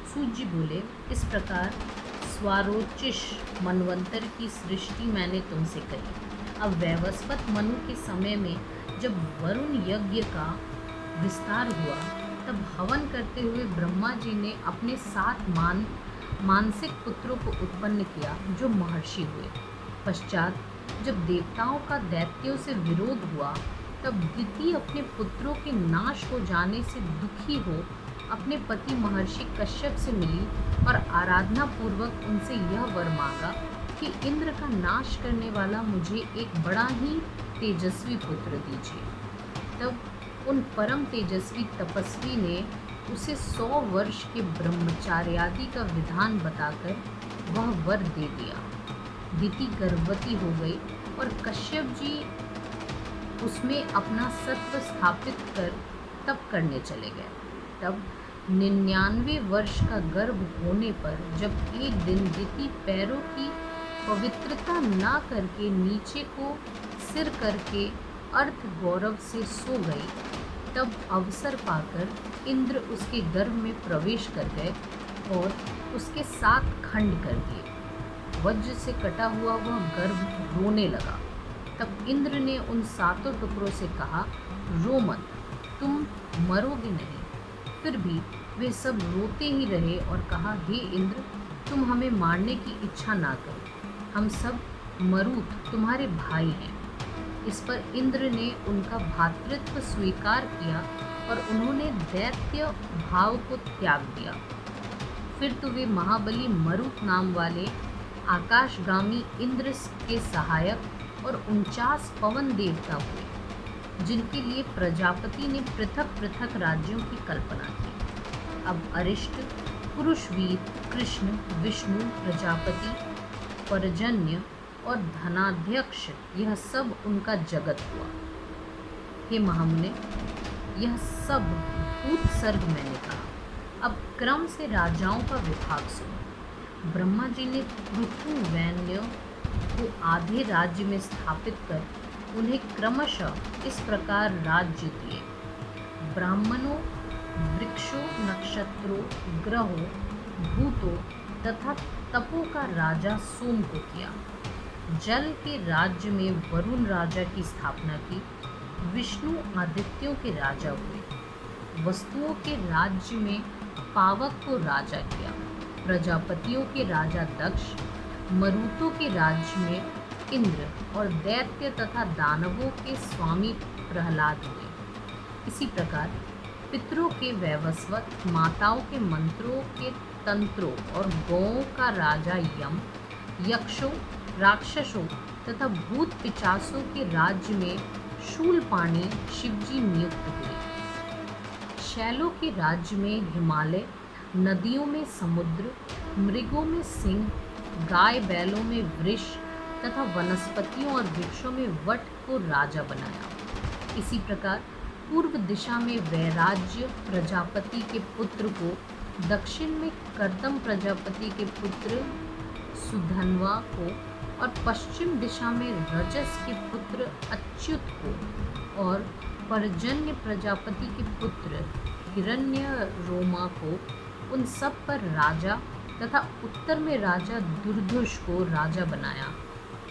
सूत जी बोले, इस प्रकार स्वारोचिष मनवंतर की सृष्टि मैंने तुमसे कही। अब वैवस्वत मनु के समय में जब वरुण यज्ञ का विस्तार हुआ, तब हवन करते हुए ब्रह्मा जी ने अपने 7 मानसिक पुत्रों को उत्पन्न किया, जो महर्षि हुए। पश्चात जब देवताओं का दैत्यों से विरोध हुआ, तब दिति अपने पुत्रों के नाश हो जाने से दुखी हो अपने पति महर्षि कश्यप से मिली और आराधना पूर्वक उनसे यह वर मांगा कि इंद्र का नाश करने वाला मुझे एक बड़ा ही तेजस्वी पुत्र दीजिए। तब उन परम तेजस्वी तपस्वी ने उसे 100 वर्ष के ब्रह्मचार्यादि का विधान बताकर वह वर दे दिया। दिति गर्भवती हो गई और कश्यप जी उसमें अपना सत्व स्थापित कर तप करने चले गए। तब 99 वर्ष का गर्भ होने पर जब एक दिन दिति पैरों की पवित्रता ना करके नीचे को सिर करके अर्थ गौरव से सो गई, तब अवसर पाकर इंद्र उसके गर्भ में प्रवेश कर गए और उसके 7 खंड कर दिए। वज्र से कटा हुआ वह गर्भ रोने लगा। तब इंद्र ने उन 7 टुकड़ों से कहा, रो मत, तुम मरोगे नहीं। फिर भी वे सब रोते ही रहे और कहा, हे इंद्र, तुम हमें मारने की इच्छा ना करो, हम सब मरुत तुम्हारे भाई हैं। इस पर इंद्र ने उनका भातृत्व स्वीकार किया और उन्होंने दैत्य भाव को त्याग दिया। फिर तो वे महाबली मरुत नाम वाले आकाशगामी इंद्र के सहायक और 49 पवन देवता हुए, जिनके लिए प्रजापति ने पृथक पृथक राज्यों की कल्पना की। अब अरिष्ट, पुरुषवीर, कृष्ण, विष्णु, प्रजापति, पर्जन्य और धनाध्यक्ष, यह सब उनका जगत हुआ। हे महामुने, यह सब भूत सर्ग मैंने कहा। अब क्रम से राजाओं का विभाग सुनो। ब्रह्मा जी ने पृथु वैन्य को आधे राज्य में स्थापित कर उन्हें क्रमशः इस प्रकार राज्य दिए। ब्राह्मणों, वृक्षों, नक्षत्रों, ग्रहों, भूतों तथा तपों का राजा सोम को किया। जल के राज्य में वरुण राजा की स्थापना की। विष्णु आदित्यों के राजा हुए। वस्तुओं के राज्य में पावक को राजा किया। प्रजापतियों के राजा दक्ष, मरुतों के राज्य में इंद्र और दैत्य तथा दानवों के स्वामी प्रहलाद हुए। इसी प्रकार पितरों के वैवस्वत, माताओं के मंत्रों के तंत्रों और गौओं का राजा यम, यक्षों, राक्षसों तथा भूत पिचासों के राज्य में शूलपाणी शिवजी नियुक्त हुए। शैलों के राज्य में हिमालय, नदियों में समुद्र, मृगों में सिंह, गाय बैलों में वृष तथा वनस्पतियों और वृक्षों में वट को राजा बनाया। इसी प्रकार पूर्व दिशा में वैराज्य प्रजापति के पुत्र को, दक्षिण में कर्दम प्रजापति के पुत्र सुधन्वा को और पश्चिम दिशा में रजस के पुत्र अच्युत को और पर्जन्य प्रजापति के पुत्र हिरण्यरोमा को, उन सब पर राजा तथा उत्तर में राजा दुर्धुष को राजा बनाया।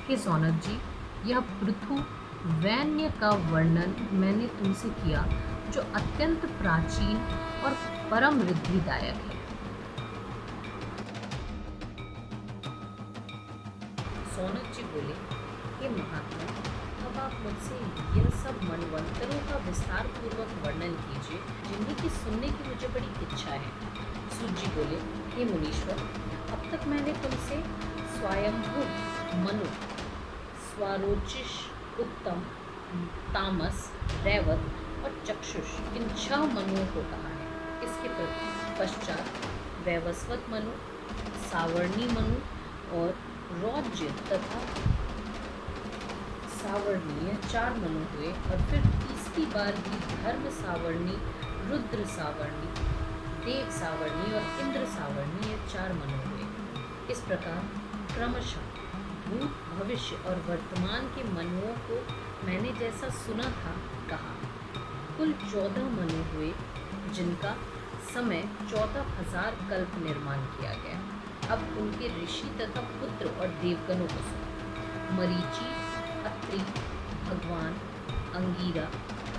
हे सौनक जी, यह पृथु वैन्य का वर्णन मैंने तुमसे किया, जो अत्यंत प्राचीन और परम रिद्धिदायक है। सौनक जी बोले, हे महात्मा, अब आप मुझसे यह सब मनवंतरों का विस्तार पूर्वक वर्णन कीजिए, जिन्हें की सुनने की मुझे बड़ी इच्छा है। सूत जी बोले, हे मुनीश्वर, अब तक मैंने तुमसे स्वयंभू, मनु, स्वारोचिष, उत्तम, तामस, रैवत और चक्षुष, इन 6 मनुओं को कहा है। इसके पश्चात वैवस्वत मनु, सावर्णी मनु और रौज्य तथा सावर्णी, 4 मनु हुए। और फिर तीसरी बार भी धर्म सावर्णी, रुद्र सावर्णी, देव सावर्णी और इंद्र सावर्णी, 4 मनु हुए। इस प्रकार क्रमशः भूत, भविष्य और वर्तमान के मनुओं को मैंने जैसा सुना था कहा। कुल 14 मनु हुए, जिनका समय 14,000 कल्प निर्माण किया गया। अब उनके ऋषि तथा पुत्र और देवगणों को सुनो। मरीचि, अत्रि, भगवान, अंगीरा,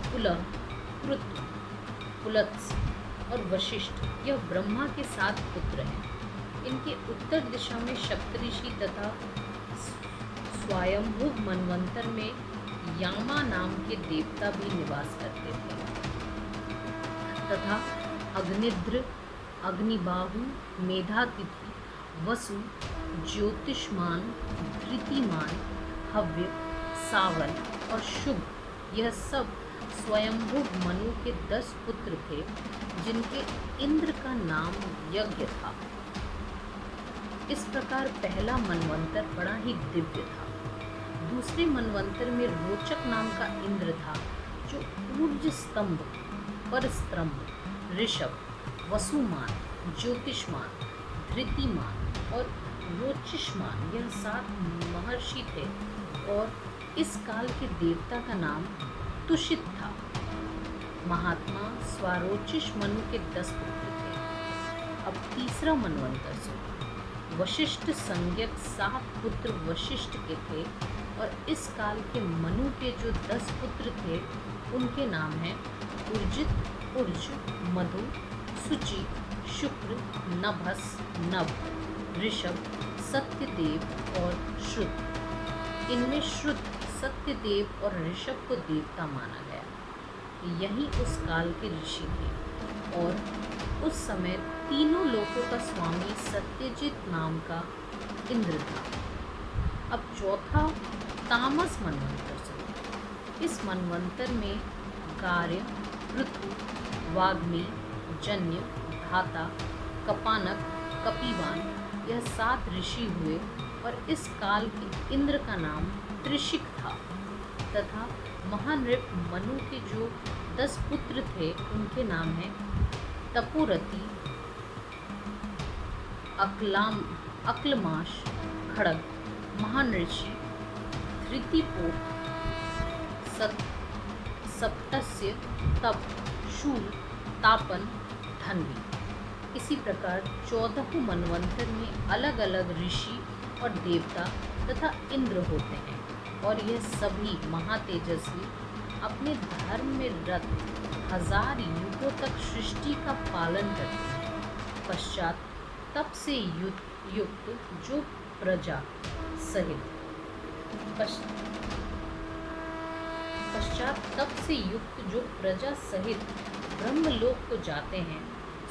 पुलह, कृत, पुलत्स्य और वशिष्ठ यह ब्रह्मा के 7 पुत्र हैं। इनके उत्तर दिशा में सप्तऋषि तथा स्वयंभू मनवंतर में यामा नाम के देवता भी निवास करते थे तथा अग्निद्र, अग्निबाहु, मेधातिथि, वसु, ज्योतिष्मान, धृतिमान, हव्य, सावन और शुभ यह सब स्वयंभू मनु के 10 पुत्र थे, जिनके इंद्र का नाम यज्ञ था। इस प्रकार पहला मनवंतर बड़ा ही दिव्य था। दूसरे मनवंतर में रोचक नाम का इंद्र था, जो ऊर्ज स्तंभ, परस्त्रंभ, ऋषभ, वसुमान, ज्योतिष्मान, धृतिमान और रोचिष्मान यह 7 महर्षि थे और इस काल के देवता का नाम तुषित था। महात्मा स्वारोचिष मनु के 10 पुत्र थे। अब तीसरा मनवंतर सुनो। वशिष्ठ संज्ञक 7 पुत्र वशिष्ठ के थे और इस काल के मनु के जो 10 पुत्र थे उनके नाम हैं उर्जित, उर्ज, मधु, सुचि, शुक्र, नभस, नभ, ऋषभ, सत्यदेव और श्रुत। इनमें श्रुत, सत्यदेव और ऋषभ को देवता माना गया। यही उस काल के ऋषि थे और उस समय तीनों लोकों का स्वामी सत्यजित नाम का इंद्र था। अब चौथा तामस मनवंतर सुनो। इस मनवंतर में कार्य, पृथु, वाग्मी, जन्य, धाता, कपानक, कपिवान यह 7 ऋषि हुए और इस काल के इंद्र का नाम त्रिशिक था तथा महानृप मनु के जो 10 पुत्र थे उनके नाम हैं तपोरति, अक्लमाश, खड़ग, महान ऋषि, धृतिपोत, सप्तस्य, तप, शूल, तापन, धन्वी। इसी प्रकार 14 मनवंतर में अलग अलग ऋषि और देवता तथा इंद्र होते हैं और यह सभी महातेजस्वी अपने धर्म में रत 1000 युगों तक सृष्टि का पालन करते हैं। पश्चात तप से युक्त जो प्रजा सहित ब्रह्मलोक को जाते हैं।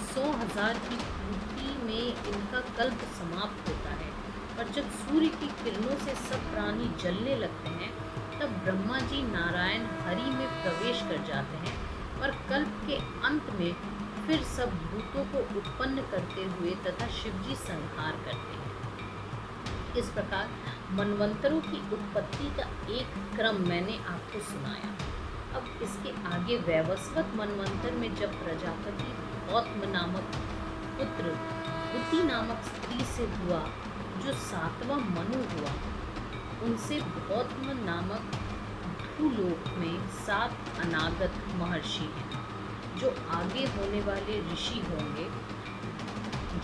100,000 की पूर्ति में इनका कल्प समाप्त होता है और जब सूर्य की किरणों से सब प्राणी जलने लगते हैं तब ब्रह्मा जी नारायण हरि में प्रवेश कर जाते हैं और कल्प के अंत में फिर सब भूतों को उत्पन्न करते हुए तथा शिवजी संहार करते हैं। इस प्रकार मनवंतरों की उत्पत्ति का एक क्रम मैंने आपको सुनाया। अब इसके आगे वैवस्वत मनवंतर में जब प्रजापति गौतम नामक पुत्र हुति नामक स्त्री से हुआ, जो 7वां मनु हुआ, उनसे गौतम नामक भूलोक में 7 अनागत महर्षि हैं जो आगे होने वाले ऋषि होंगे।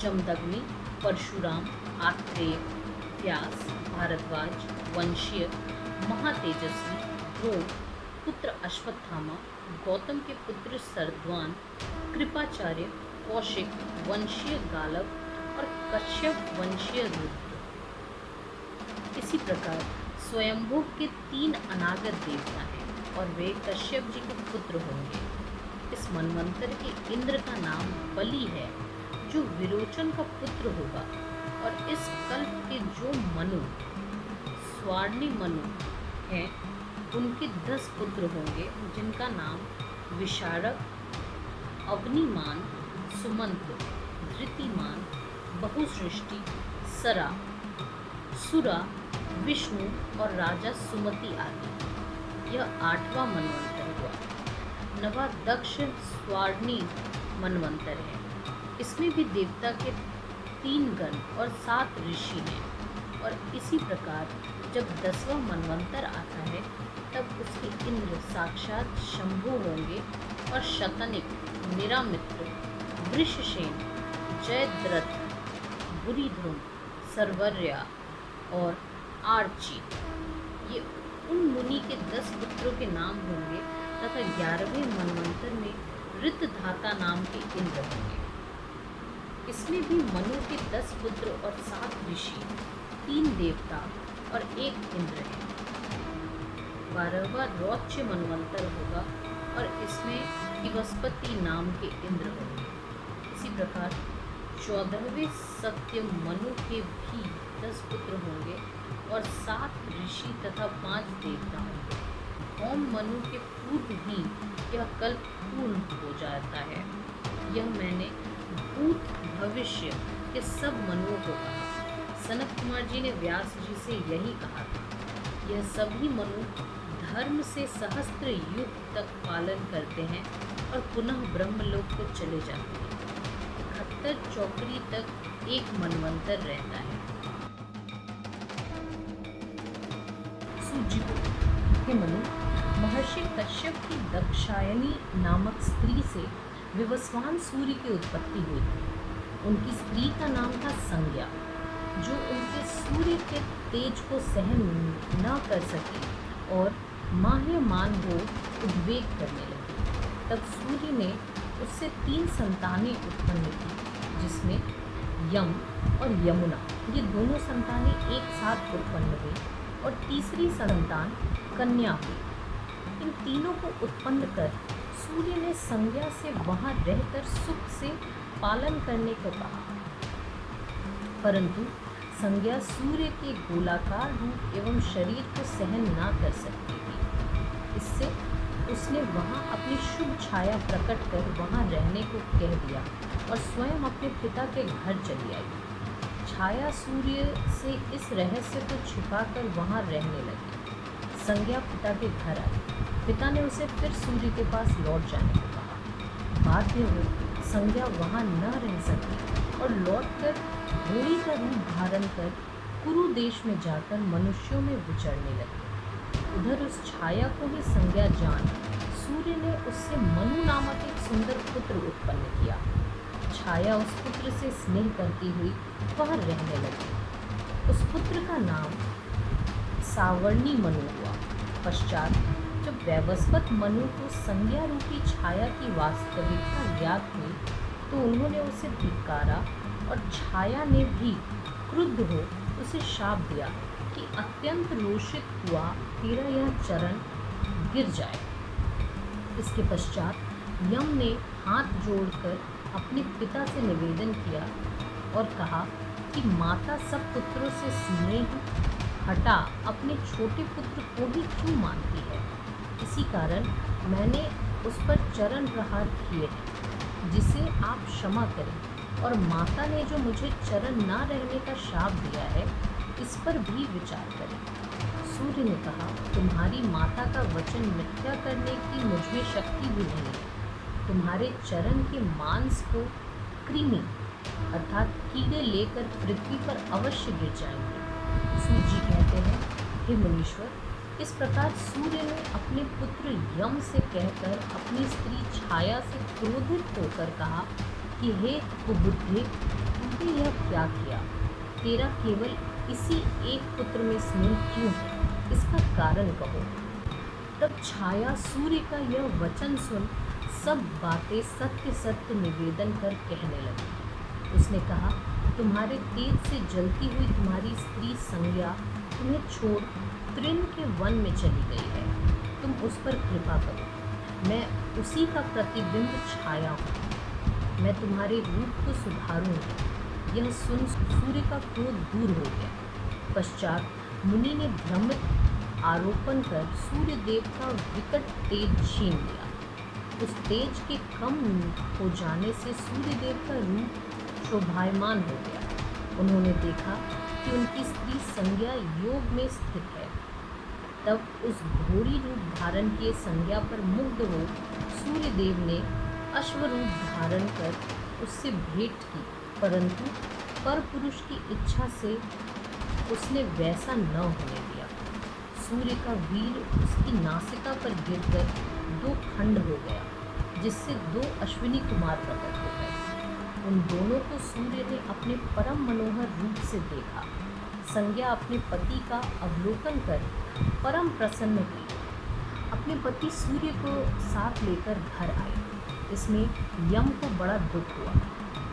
जमदग्नि, परशुराम, आत्रेय, व्यास, भारद्वाज, वंशीय, महातेजस्वी, ध्रुव पुत्र अश्वत्थामा, गौतम के पुत्र सरद्वान, कृपाचार्य, कौशिक, वंशीय गालव और कश्यप वंशीय रुद्र। इसी प्रकार स्वयंभू के 3 अनागत देवता हैं और वे कश्यप जी के पुत्र होंगे। इस मनवंतर के इंद्र का नाम बलि है, जो विरोचन का पुत्र होगा और इस कल्प के जो मनु स्वार्णी मनु हैं उनके 10 पुत्र होंगे, जिनका नाम विशारक, अग्निमान, सुमंत, धृतिमान, बहुसृष्टि, सरा, सुरा, विष्णु और राजा सुमति आदि। यह 8वां मनवंतर हुआ। 9वां दक्ष स्वार्णी मनवंतर है। इसमें भी देवता के 3 गण और 7 ऋषि हैं और इसी प्रकार जब 10वां मनवंतर आता है तब उसके इंद्र साक्षात शंभु होंगे और शतनिक, निरामित्र, वृषसेन, जयद्रथ, बुरीधुम, सर्वर्या और आर्ची ये उन मुनि के 10 पुत्रों के नाम होंगे तथा 11वें मनवंतर में ऋतधाता नाम के इंद्र होंगे। इसमें भी मनु के 10 पुत्र और 7 ऋषि, 3 देवता और 1 इंद्र है। 12वां रौच्य मनवंतर होगा और इसमें इवस्पति नाम के इंद्र होंगे। इसी प्रकार 14वें सत्य मनु के भी 10 पुत्र होंगे और 7 ऋषि तथा 5 देवता होंगे। ओम मनु के पूर्व ही यह कल्प पूर्ण हो जाता है। यह मैंने भूत भविष्य के सब मनुओं को कहा। सनत कुमार जी ने व्यास जी से यही कहा था। यह सभी मनु धर्म से सहस्त्र युग तक पालन करते हैं और पुनः ब्रह्मलोक को चले जाते हैं। 71 चौकड़ी तक एक मनवंतर रहता है। सूजी हे मनु, महर्षि कश्यप की दक्षायनी नामक स्त्री से विवस्वान सूर्य की उत्पत्ति हुई। उनकी स्त्री का नाम था संज्ञा, जो उनके सूर्य के तेज को सहन न कर सकी और माह्यमान हो उद्वेग करने लगी। तब सूर्य ने उससे 3 संतानें उत्पन्न की, जिसमें यम और यमुना ये दोनों संतानें एक साथ उत्पन्न हुई और तीसरी संतान कन्या हुई। इन तीनों को उत्पन्न कर सूर्य ने संज्ञा से वहाँ रहकर सुख से पालन करने को कहा, परंतु संज्ञा सूर्य के गोलाकार रूप एवं शरीर को सहन ना कर सकती थी। इससे उसने वहाँ अपनी शुभ छाया प्रकट कर वहाँ रहने को कह दिया और स्वयं अपने पिता के घर चली आई। छाया सूर्य से इस रहस्य को छिपाकर वहाँ रहने लगी। संज्ञा पिता के घर आई। पिता ने उसे फिर सूर्य के पास लौट जाने को कहा। बाध्य हो संज्ञा वहाँ न रह सकी और लौटकर घोड़ी का रूप धारण कर कुरु देश में जाकर मनुष्यों में विचरने लगी। उधर उस छाया को ही संज्ञा जान सूर्य ने उससे मनु नामक एक सुंदर पुत्र उत्पन्न किया। छाया उस पुत्र से स्नेह करती हुई वह रहने लगी। उस पुत्र का नाम सावर्णी मनु हुआ। पश्चात जब वैवस्वत मनु को संज्ञा रूपी छाया की वास्तविकता ज्ञात हुई तो उन्होंने उसे धिक्कारा और छाया ने भी क्रुद्ध हो उसे शाप दिया कि अत्यंत रोषित हुआ तेरा यह चरण गिर जाए। इसके पश्चात यम ने हाथ जोड़कर अपने पिता से निवेदन किया और कहा कि माता सब पुत्रों से स्नेह हटा अपने छोटे पुत्र को ही क्यों मानती है। इसी कारण मैंने उस पर चरण प्रहार किए हैं, जिसे आप क्षमा करें और माता ने जो मुझे चरण ना रहने का शाप दिया है इस पर भी विचार करें। सूर्य ने कहा, तुम्हारी माता का वचन मिथ्या करने की मुझमें शक्ति भी नहीं है। तुम्हारे चरण के मांस को कृमि अर्थात कीड़े लेकर पृथ्वी पर अवश्य गिर जाएंगे। सूर्य जी कहते हैं, हे मुनीश्वर, इस प्रकार सूर्य ने अपने पुत्र यम से कहकर अपनी स्त्री छाया से क्रोधित होकर कहा कि हे कुबुद्धे, तूने यह क्या किया? तेरा केवल इसी एक पुत्र में स्नेह क्यों है? इसका कारण कहो। तब छाया सूर्य का यह वचन सुन सब बातें सत्य सत्य निवेदन कर कहने लगी। उसने कहा, तुम्हारे तेज से जलती हुई तुम्हारी स्त्री संज्ञा तुम्हें छोड़ तृण के वन में चली गई है। तुम उस पर कृपा करो। मैं उसी का प्रतिबिंब छाया हूँ। मैं तुम्हारे रूप को सुधारूंगी। यह सुन सूर्य का क्रोध दूर हो गया। पश्चात मुनि ने भ्रमित आरोपण कर सूर्य देव का विकट तेज छीन लिया। उस तेज के कम हो जाने से सूर्य देव का रूप शोभायमान हो गया। उन्होंने देखा कि उनकी स्त्री संज्ञा योग में स्थित है। तब उस घोड़ी रूप धारण किए संज्ञा पर मुग्ध हो सूर्य देव ने अश्वरूप धारण कर उससे भेंट की, परंतु परपुरुष की इच्छा से उसने वैसा न होने दिया। सूर्य का वीर उसकी नासिका पर गिरकर दो खंड हो गया, जिससे दो अश्विनी कुमार प्रकट हो गए। उन दोनों को सूर्य ने अपने परम मनोहर रूप से देखा। संज्ञा अपने पति का अवलोकन कर परम प्रसन्न हुई। अपने पति सूर्य को साथ लेकर घर आई। इसमें यम को बड़ा दुख हुआ।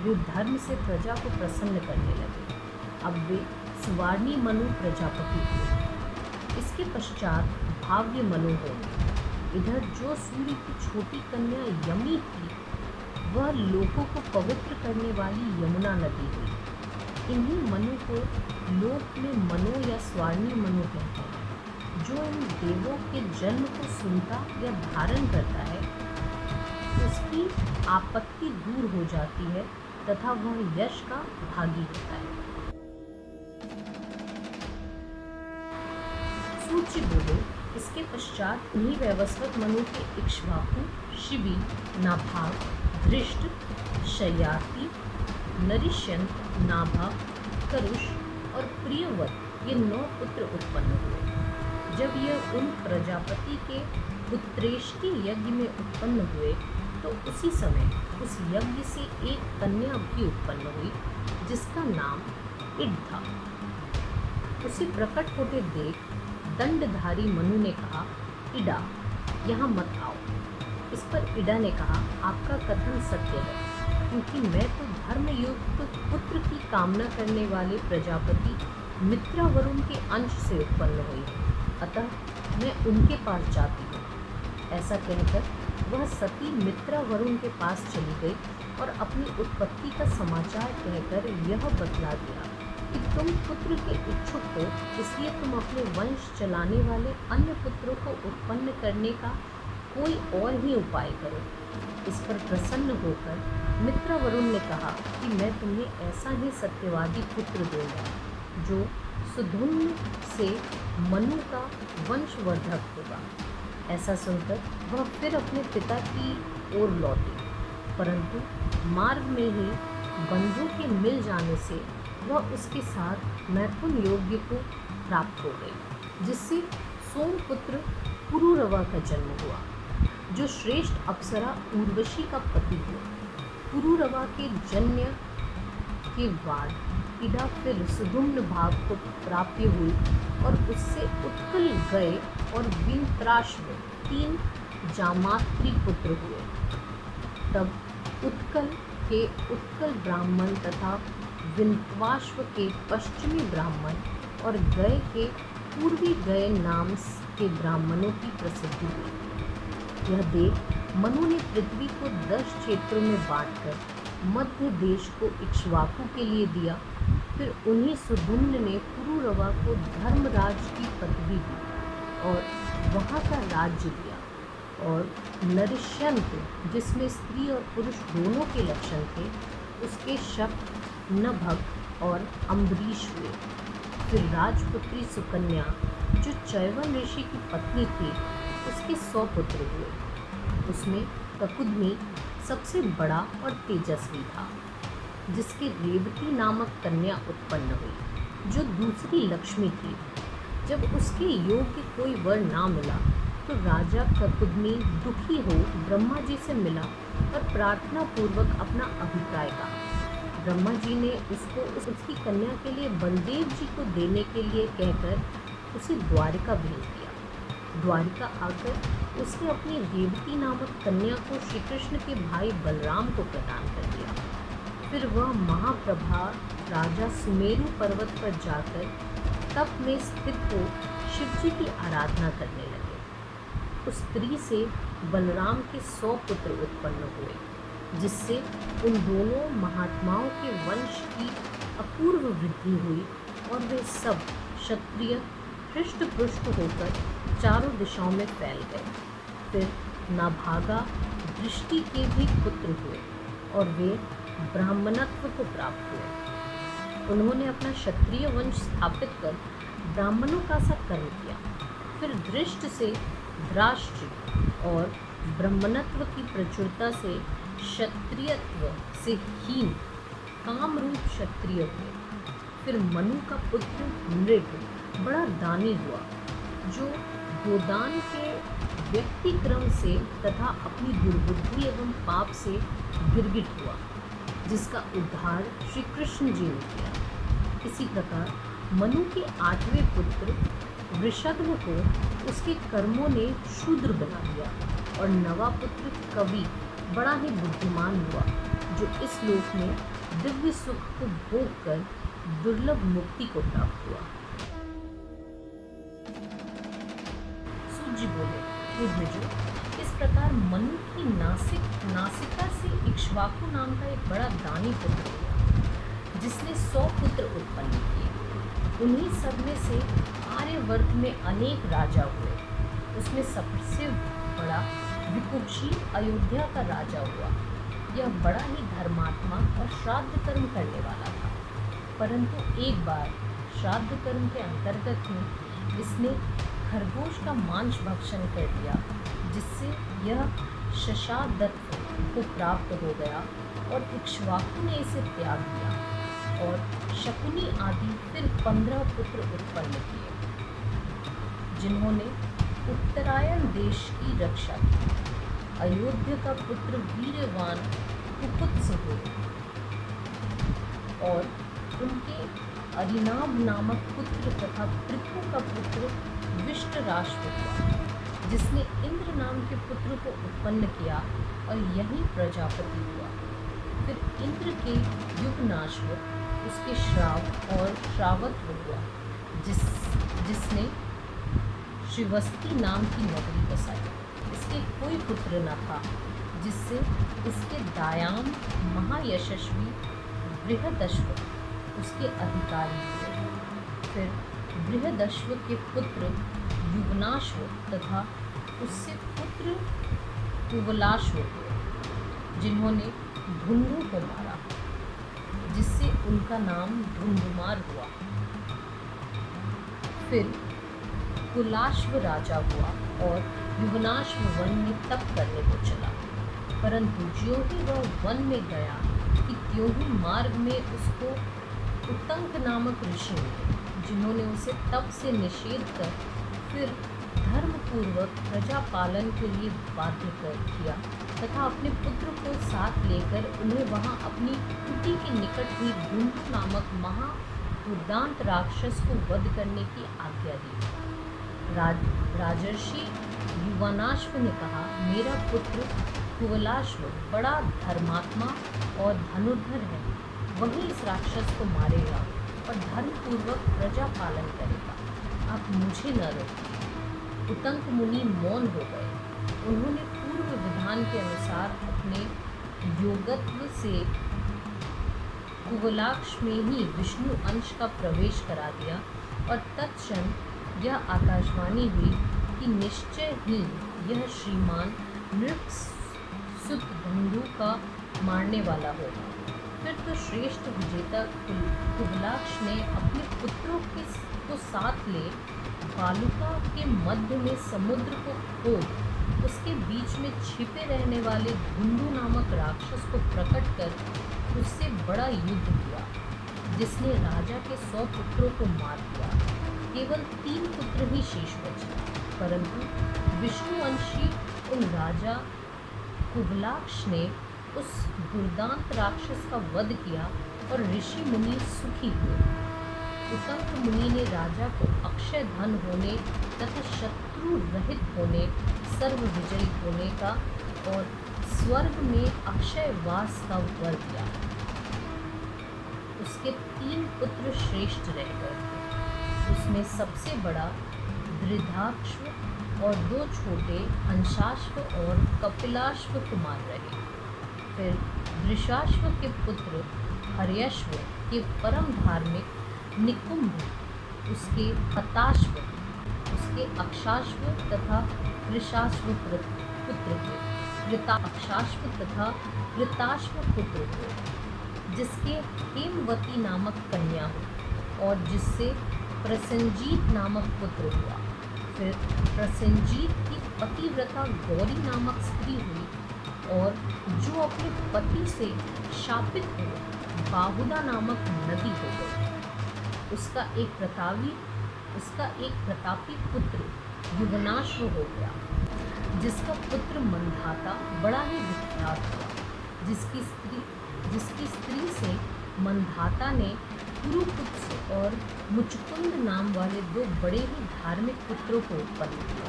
वे धर्म से प्रजा को प्रसन्न करने लगे। अब वे स्वर्णी मनु प्रजापति हुए। इसके पश्चात भाव्य मनु होंगे। इधर जो सूर्य की छोटी कन्या यमी थी, वह लोकों को पवित्र करने वाली यमुना नदी हुई। इन्हीं मनु को लोक में मनु या स्वर्णी मनु कहते हैं। जो इन देवों के जन्म को सुनता या धारण करता है, उसकी आपत्ति दूर हो जाती है तथा वह यश का भागी होता है। सूची बोलो। इसके पश्चात उन्हीं वैवस्वत मनु के इक्ष्वाकु, शिबी, नाभाग, धृष्ट, शयाति, नरिष्यंत, नाभा, करुष और प्रियवत ये 9 पुत्र उत्पन्न हुए। जब यह उन प्रजापति के पुत्रेष्टि यज्ञ में उत्पन्न हुए, तो उसी समय उस यज्ञ से एक कन्या भी उत्पन्न हुई, जिसका नाम इड था। उसे प्रकट होते देख दंडधारी मनु ने कहा, इडा, यहाँ मत आओ। इस पर इडा ने कहा, आपका कथन सत्य है, क्योंकि मैं तो धर्मयुक्त पुत्र की कामना करने वाले प्रजापति मित्रा वरुण के अंश से उत्पन्न हुई हूँ, अतः मैं उनके पास जाती हूँ। ऐसा कहकर वह सती मित्रा वरुण के पास चली गई और अपनी उत्पत्ति का समाचार कहकर यह बतला दिया कि तुम पुत्र के इच्छुक हो, इसलिए तुम अपने वंश चलाने वाले अन्य पुत्रों को उत्पन्न करने का कोई और ही उपाय करो। इस पर प्रसन्न होकर मित्रा वरुण ने कहा कि मैं तुम्हें ऐसा ही सत्यवादी पुत्र दूंगा, जो सुधुम्न से मनु का वंशवर्धक होगा। ऐसा सुनकर वह फिर अपने पिता की ओर लौटे, परंतु मार्ग में ही बंधु के मिल जाने से वह उसके साथ मैथुन योग्य को प्राप्त हो गई, जिससे सोमपुत्र पुरुरवा का जन्म हुआ, जो श्रेष्ठ अप्सरा उर्वशी का पति हुआ। पुरुरवा के जन्य के बाद इडा फिर सुधुम्न भाग को प्राप्य हुई और उससे उत्कल गए और विंत्राश्व 3 जामात्री पुत्र हुए। तब उत्कल के उत्कल ब्राह्मण तथा विंध्वाश्व के पश्चिमी ब्राह्मण और गय के पूर्वी गय नाम के ब्राह्मणों की प्रसिद्धि हुई। यह देख मनु ने पृथ्वी को 10 क्षेत्रों में बांटकर मध्य देश को इक्ष्वाकु के लिए दिया। फिर उन्हीं सुधुम्न ने पुरुरवा को धर्मराज की पदवी दी और वहाँ का राज्य दिया। और नरिष्यंत, जिसमें स्त्री और पुरुष दोनों के लक्षण थे, उसके शक नभग और अम्बरीश हुए। फिर राजपुत्री सुकन्या, जो चैवन ऋषि की पत्नी थी, उसके 100 पुत्र हुए। उसमें ककुदमी सबसे बड़ा और तेजस्वी था, जिसके रेवती नामक कन्या उत्पन्न हुई, जो दूसरी लक्ष्मी थी। जब उसके योग्य कोई वर ना मिला, तो राजा ककुदमी दुखी हो ब्रह्मा जी से मिला और प्रार्थना पूर्वक अपना अभिप्राय कहा। ब्रह्मा जी ने उसको उसकी कन्या के लिए बलदेव जी को देने के लिए कहकर उसे द्वारिका भेज दिया। द्वारिका आकर उसने अपनी रेवती नामक कन्या को श्री कृष्ण के भाई बलराम को प्रदान कर दिया। फिर वह महाप्रभा राजा सुमेरु पर्वत पर जाकर तप में स्थित हो शिवजी की आराधना करने लगे। उस स्त्री से बलराम के 100 पुत्र उत्पन्न हुए, जिससे उन दोनों महात्माओं के वंश की अपूर्व वृद्धि हुई और वे सब क्षत्रिय हृष्ट पुष्ट होकर चारों दिशाओं में फैल गए। फिर नाभागा दृष्टि के भी पुत्र हुए और वे ब्राह्मणत्व को प्राप्त हुए। उन्होंने अपना क्षत्रिय वंश स्थापित कर ब्राह्मणों का सा कर्म किया। फिर दृष्ट से धराष्ट्र और ब्राह्मणत्व की प्रचुरता से क्षत्रियत्व से हीन कामरूप क्षत्रिय हुए। फिर मनु का पुत्र मृग बड़ा दानी हुआ। जो गोदान के व्यक्तिक्रम से तथा अपनी दुर्बुद्धि एवं पाप से गिरगिट हुआ, जिसका उद्धार श्री कृष्ण जी ने किया। इसी प्रकार मनु के 8वें पुत्र वृषध्व को उसके कर्मों ने शूद्र बना दिया और नवा पुत्र कवि बड़ा ही बुद्धिमान हुआ, जो इस लोक में दिव्य सुख को भोग कर दुर्लभ मुक्ति को प्राप्त हुआ। सूत जी बोले, पूर्वजों, इस प्रकार मनु की नासिका से इक्ष्वाकु नाम का एक बड़ा दानी पुत्र हुआ, जिसने 100 पुत्र उत्पन्न किए। उन्हीं सब में से आर्यवर्त में अनेक राजा हुए। उसमें सबसे बड़ा विकुक्षी अयोध्या का राजा हुआ। यह बड़ा ही धर्मात्मा और श्राद्ध कर्म करने वाला था, परंतु एक बार श्राद्ध कर्म के अंतर्गत ही इसने खरगोश का मांस भक्षण कर दिया, जिससे यह शशादत्त को प्राप्त हो गया और इक्ष्वाकु ने इसे त्याग दिया और शकुनी आदि फिर 15 पुत्र उत्पन्न किए, जिन्होंने उत्तरायण देश की रक्षा की। अयोध्या का पुत्र वीरवान कुकुत्स हुए और उनके अरिनाभ नामक पुत्र तथा पृथु का पुत्र विष्टराष्ट्र हुआ, जिसने इंद्र नाम के पुत्र को उत्पन्न किया और यही प्रजापति हुआ। फिर इंद्र के युगनाश्व उसके श्राव और श्रावत्व हुआ, जिसने श्रीवस्ती नाम की नगरी बसाई। इसके कोई पुत्र न था, जिससे इसके दायाम महायशस्वी बृहदश्व उसके अधिकारी हुए। फिर बृहदश्व के पुत्र युगनाश्व तथा उससे पुत्र कुवलाश्व हुए, जिन्होंने धुंधु को मारा, जिससे उनका नाम धुंधुमार हुआ। फिर कुलाश्व राजा हुआ और युगनाश्व वन में तप करने को चला, परंतु ज्यों ही वह वन में गया कि त्यों ही मार्ग में उसको उत्तंक नामक ऋषि मिले, जिन्होंने उसे तप से निषेध कर फिर धर्मपूर्वक प्रजा पालन के लिए बाध्य कर किया तथा अपने पुत्र को साथ लेकर उन्हें वहां अपनी कुटी के निकट ही धुंधु नामक महा दुर्दांत राक्षस को वध करने की आज्ञा दी। राजर्षि युवानाश्व ने कहा, मेरा पुत्र कुवलाश्व बड़ा धर्मात्मा और धनुर्धर है, वही इस राक्षस को मारेगा और धर्मपूर्वक प्रजा पालन करेगा। आप मुझे न रोकिए। उत्तंक मुनि मौन हो गए। उन्होंने पूर्व विधान के अनुसार अपने योगत्व से कुवलाक्ष में ही विष्णु अंश का प्रवेश करा दिया और तत्क्षण यह आकाशवाणी हुई कि निश्चय ही यह श्रीमान नृपसुत धंधु का मारने वाला होगा। फिर तो श्रेष्ठ विजेता कुवलाक्ष ने अपने पुत्रों को साथ ले बालुका के मध्य में समुद्र को खोद उसके बीच में छिपे रहने वाले धुंधु नामक राक्षस को प्रकट कर उससे बड़ा युद्ध किया, जिसने राजा के 100 पुत्रों को मार दिया। केवल 3 पुत्र ही शेष बचे, परंतु विष्णुवंशी उन राजा कुवलाक्ष ने उस दुर्दांत राक्षस का वध किया और ऋषि मुनि सुखी हुए। उत्तंक मुनि ने राजा को अक्षय धन होने तथा शत्रु रहित होने, सर्व विजयी होने का और स्वर्ग में अक्षय वास का वर दिया। उसके 3 पुत्र श्रेष्ठ रह गए थे। उसमें सबसे बड़ा दृढ़ाक्ष और 2 छोटे अंशाश्व और कपिलाश्व कुमार रहे। फिर वृषाश्व के पुत्र हर्यश्व के परम धार्मिक निकुंभ, उसके हताश्व, उसके अक्षाश्व तथा कृशाश्व पुत्र थे। कृताक्षाश्व तथा कृताश्व पुत्र थे, जिसके हेमवती नामक कन्या हुई और जिससे प्रसेनजीत नामक पुत्र हुआ। फिर प्रसेनजीत की पतिव्रता गौरी नामक स्त्री हुई और जो अपने पति से शापित हो बाहुदा नामक नदी हो गई। उसका एक उसका एक प्रतापी पुत्र युवनाश्व हो गया, जिसका पुत्र मंधाता बड़ा ही विख्यात हुआ। जिसकी स्त्री से मंधाता ने कुरुपुत्स और मुचकुंद नाम वाले दो बड़े ही धार्मिक पुत्रों को उत्पन्न किया।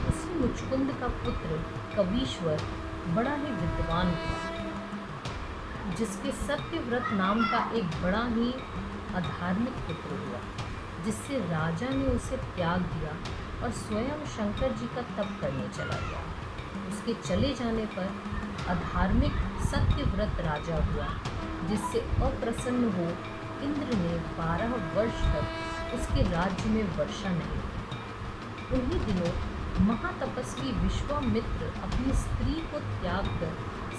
उसी मुचकुंद का पुत्र कवीश्वर बड़ा ही विद्वान हुआ, जिसके सत्यव्रत नाम का एक बड़ा ही अधार्मिक पुत्र हुआ, जिससे राजा ने उसे त्याग दिया और स्वयं शंकर जी का तप करने चला गया। उसके चले जाने पर अधार्मिक सत्यव्रत राजा हुआ, जिससे अप्रसन्न हो इंद्र ने 12 वर्ष तक उसके राज्य में वर्षा नहीं की। उन्हीं दिनों महातपस्वी विश्वामित्र अपनी स्त्री को त्याग कर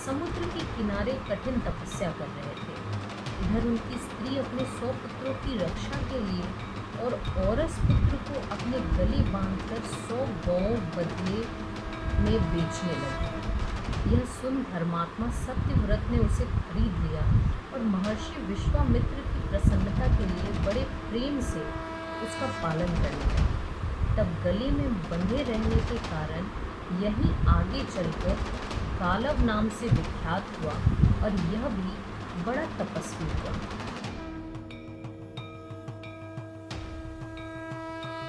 समुद्र के किनारे कठिन तपस्या कर रहे थे। इधर उनकी स्त्री अपने 100 पुत्रों की रक्षा के लिए और औरस पुत्र को अपने गले बांधकर 100 गौ बदले में बेचने लगी। यह सुन धर्मात्मा सत्यव्रत ने उसे खरीद लिया और महर्षि विश्वामित्र की प्रसन्नता के लिए बड़े प्रेम से उसका पालन करने लगे। तब गले में बंधे रहने के कारण यही आगे चलकर गालव नाम से विख्यात हुआ और यह भी बड़ा तपस्वी हुआ।